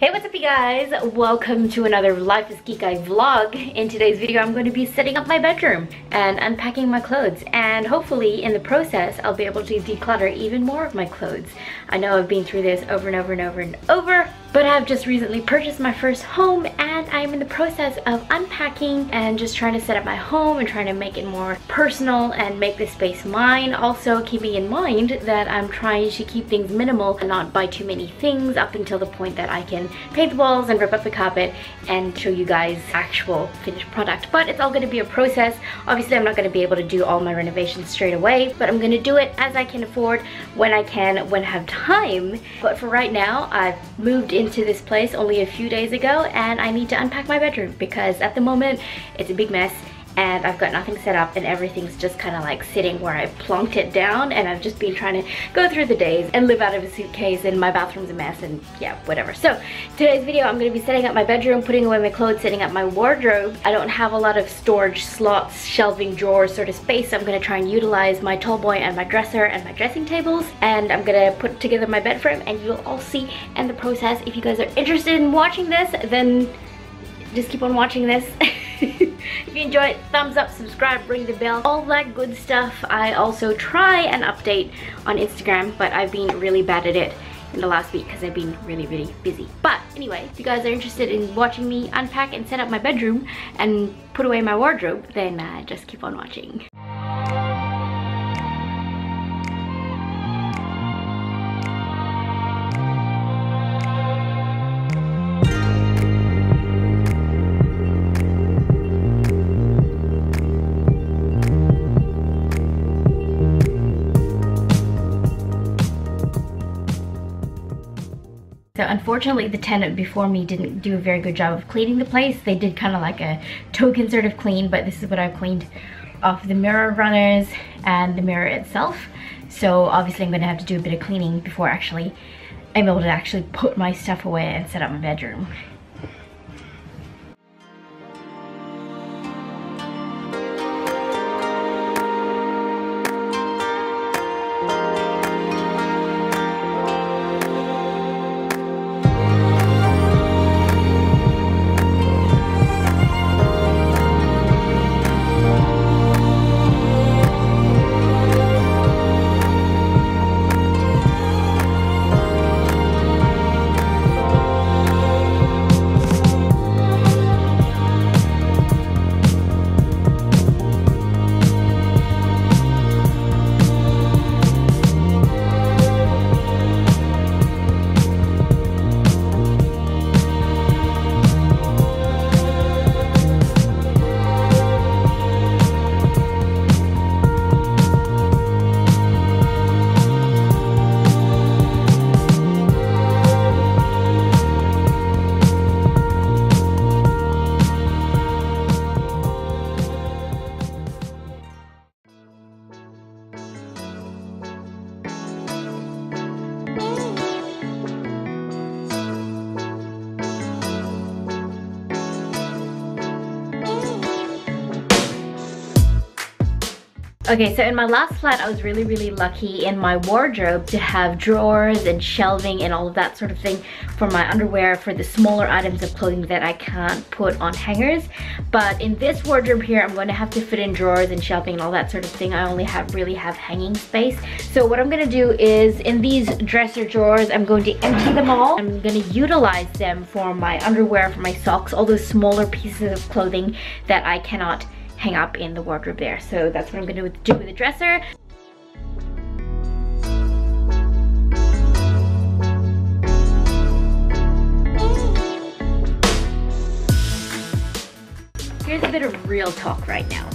Hey, what's up you guys? Welcome to another Life is Kikay vlog. In today's video, I'm going to be setting up my bedroom and unpacking my clothes, and hopefully in the process, I'll be able to declutter even more of my clothes. I know I've been through this over and over and over and over, but I've just recently purchased my first home and I'm in the process of unpacking and just trying to set up my home and trying to make it more personal and make this space mine. Also keeping in mind that I'm trying to keep things minimal and not buy too many things up until the point that I can paint the walls and rip up the carpet and show you guys actual finished product. But it's all going to be a process. Obviously I'm not going to be able to do all my renovations straight away, but I'm going to do it as I can afford, when I can, when I have time. But for right now, I've moved into this place only a few days ago and I need to unpack my bedroom because at the moment it's a big mess and I've got nothing set up and everything's just kind of like sitting where I plonked it down, and I've just been trying to go through the days and live out of a suitcase, and my bathroom's a mess and yeah, whatever. So today's video I'm going to be setting up my bedroom, putting away my clothes, setting up my wardrobe. I don't have a lot of storage slots, shelving drawers sort of space, so I'm going to try and utilize my tall boy and my dresser and my dressing tables, and I'm going to put together my bed frame and you'll all see in the process. If you guys are interested in watching this, then just keep on watching this. If you enjoy it, thumbs up, subscribe, ring the bell, all that good stuff. I also try and update on Instagram, but I've been really bad at it in the last week because I've been really busy. But anyway, if you guys are interested in watching me unpack and set up my bedroom and put away my wardrobe, then just keep on watching. So unfortunately the tenant before me didn't do a very good job of cleaning the place. They did kind of like a token sort of clean, but this is what I've cleaned off the mirror runners and the mirror itself. So obviously I'm going to have to do a bit of cleaning before I'm able to actually put my stuff away and set up my bedroom. Okay, so in my last flat, I was really lucky in my wardrobe to have drawers and shelving and all of that sort of thing for my underwear, for the smaller items of clothing that I can't put on hangers. But in this wardrobe here, I'm going to have to fit in drawers and shelving and all that sort of thing. I only really have hanging space. So what I'm going to do is, in these dresser drawers, I'm going to empty them all. I'm going to utilize them for my underwear, for my socks, all those smaller pieces of clothing that I cannot hang up in the wardrobe there. So that's what I'm going to do with the dresser. Here's a bit of real talk right now.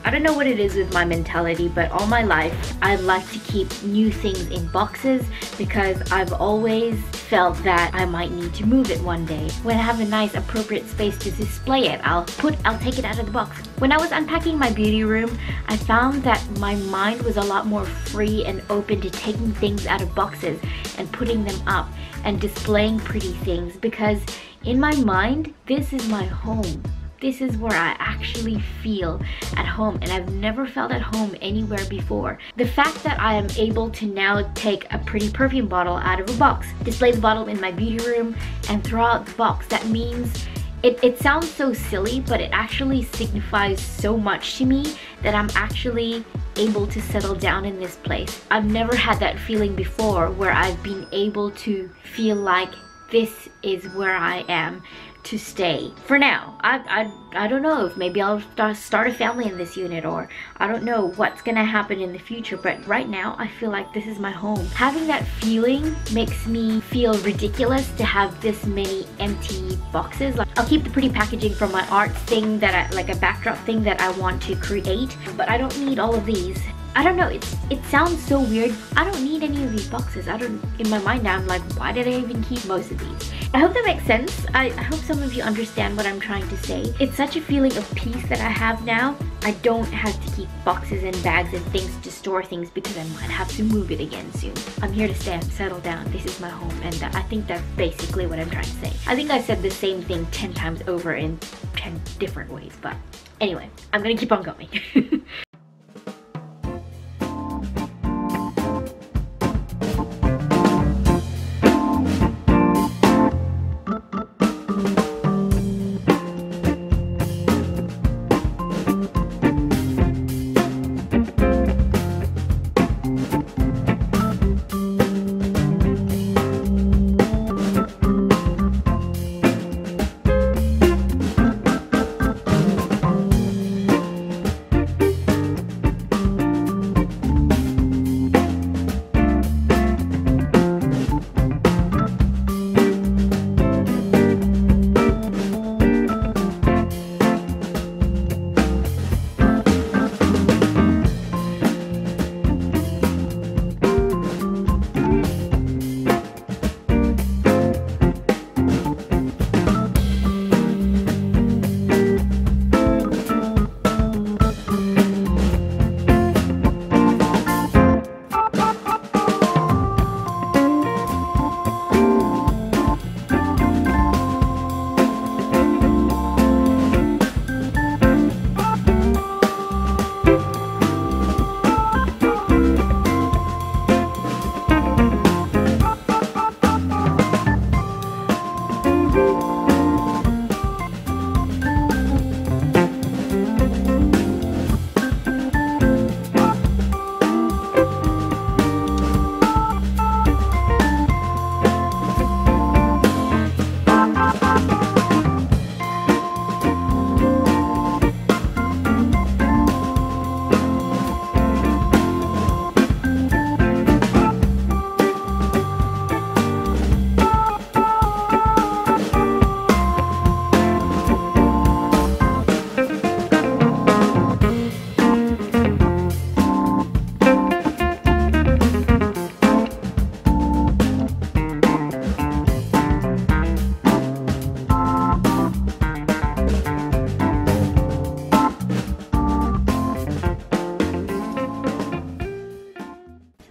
I don't know what it is with my mentality, but all my life I like to keep new things in boxes because I've always felt that I might need to move it one day. When I have a nice appropriate space to display it, I'll take it out of the box. When I was unpacking my beauty room, I found that my mind was a lot more free and open to taking things out of boxes and putting them up and displaying pretty things, because in my mind, this is my home. this is where I actually feel at home, and I've never felt at home anywhere before. The fact that I am able to now take a pretty perfume bottle out of a box, display the bottle in my beauty room, and throw out the box, that means it sounds so silly, but it actually signifies so much to me that I'm actually able to settle down in this place. I've never had that feeling before where I've been able to feel like this is where I am to stay for now. I don't know if maybe I'll start a family in this unit, or I don't know what's gonna happen in the future, but right now I feel like this is my home. Having that feeling makes me feel ridiculous to have this many empty boxes. Like, I'll keep the pretty packaging from my art thing that like a backdrop thing that I want to create, but I don't need all of these. I don't know, it sounds so weird. I don't need any of these boxes. In my mind now, I'm like, why did I even keep most of these? I hope that makes sense. I hope some of you understand what I'm trying to say. It's such a feeling of peace that I have now. I don't have to keep boxes and bags and things to store things because I might have to move it again soon. I'm here to stay, I'm settled down. This is my home, and I think that's basically what I'm trying to say. I think I said the same thing 10 times over in 10 different ways, but anyway, I'm gonna keep on going.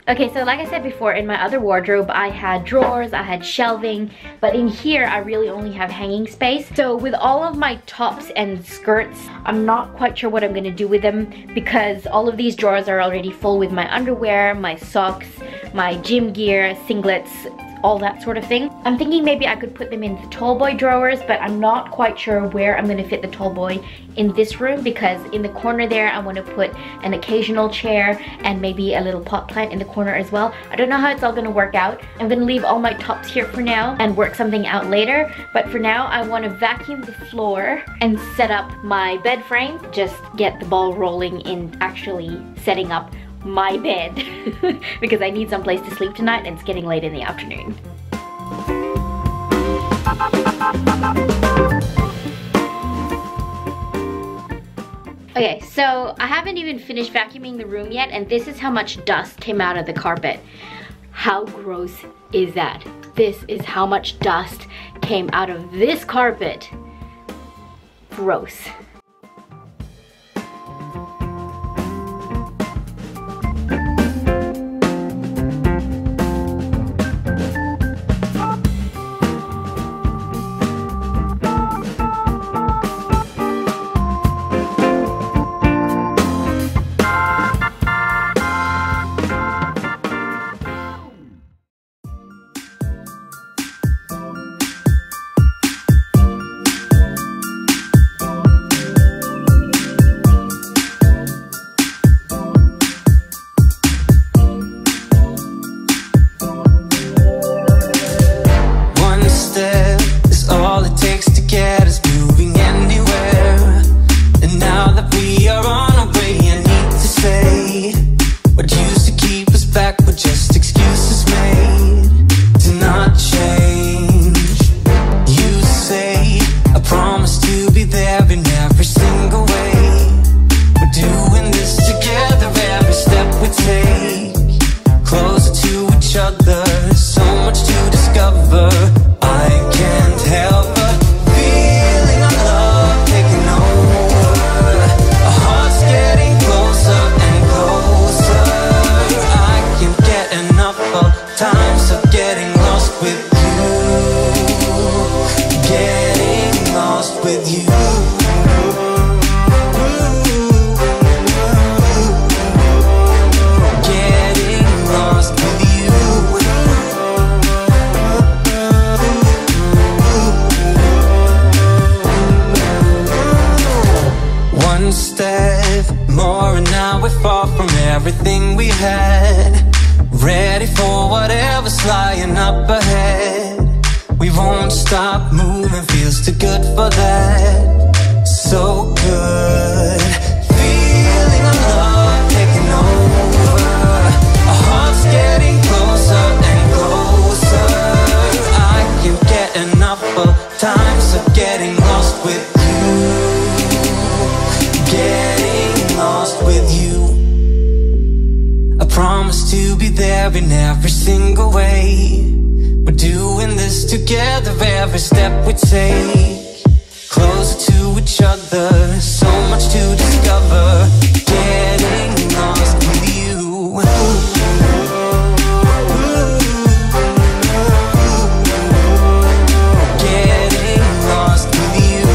Okay, so like I said before, in my other wardrobe, I had drawers, I had shelving, but in here, I really only have hanging space. So with all of my tops and skirts, I'm not quite sure what I'm gonna do with them because all of these drawers are already full with my underwear, my socks, my gym gear, singlets, all that sort of thing. I'm thinking maybe I could put them in the tall boy drawers, but I'm not quite sure where I'm gonna fit the tall boy in this room because in the corner there I want to put an occasional chair and maybe a little pot plant in the corner as well. I don't know how it's all gonna work out. I'm gonna leave all my tops here for now and work something out later, but for now I want to vacuum the floor and set up my bed frame, just get the ball rolling in actually setting up my bed because I need some place to sleep tonight and it's getting late in the afternoon. Okay, so I haven't even finished vacuuming the room yet and this is how much dust came out of the carpet. How gross is that? This is how much dust came out of this carpet. Gross. with you. Getting lost with you. One step more and now we're far from everything we had. Ready for whatever's lying up ahead. We won't stop moving, feels too good for that. So good, feeling our love taking over. Our hearts getting closer and closer. I can't get enough of times of getting lost with you. Getting lost with you. I promise to be there in every single way. We're doing this together every step we take. Closer to each other, so much to discover. Getting lost with you. Getting lost with you.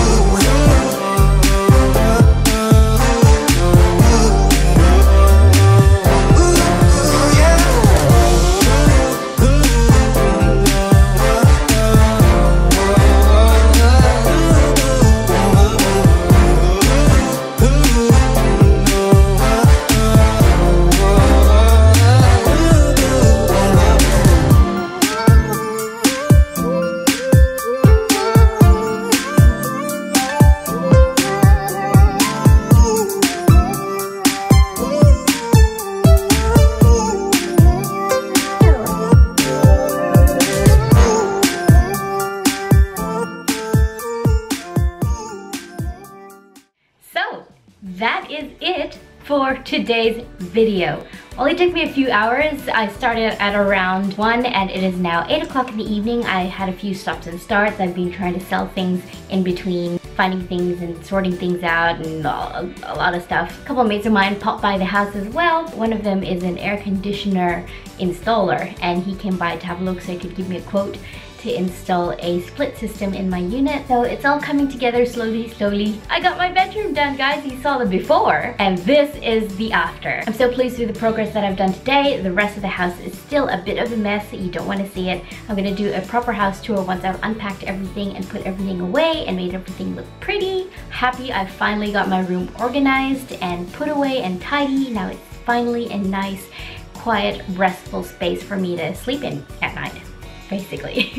That is it for today's video. Only took me a few hours. I started at around 1 and it is now 8 o'clock in the evening. I had a few stops and starts. I've been trying to sell things in between, finding things and sorting things out and a lot of stuff. A couple of mates of mine popped by the house as well. One of them is an air conditioner installer and he came by to have a look so he could give me a quote to install a split system in my unit. So it's all coming together slowly. I got my bedroom done, guys. You saw the before and this is the after. I'm so pleased with the progress that I've done today. The rest of the house is still a bit of a mess. You don't want to see it. I'm gonna do a proper house tour once I've unpacked everything and put everything away and made everything look pretty. Happy I finally got my room organized and put away and tidy. Now it's finally a nice, quiet, restful space for me to sleep in at night, basically.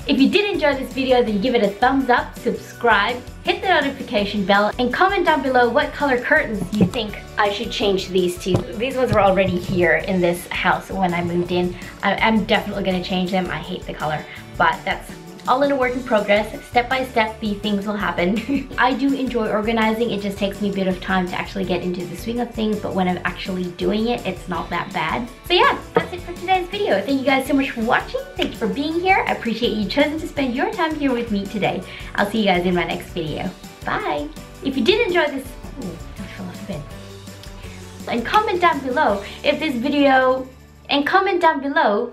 If you did enjoy this video, then give it a thumbs up, subscribe, hit the notification bell, and comment down below what color curtains you think I should change these to. These ones were already here in this house when I moved in. I'm definitely gonna change them. I hate the color, but that's all in a work in progress. Step by step, these things will happen. I do enjoy organizing. It just takes me a bit of time to actually get into the swing of things, but when I'm actually doing it, it's not that bad. So yeah, that's it for today's video. Thank you guys so much for watching. Thank you for being here. I appreciate you choosing to spend your time here with me today. I'll see you guys in my next video. Bye. If you did enjoy this, I fell off the bed. And comment down below if this video, and comment down below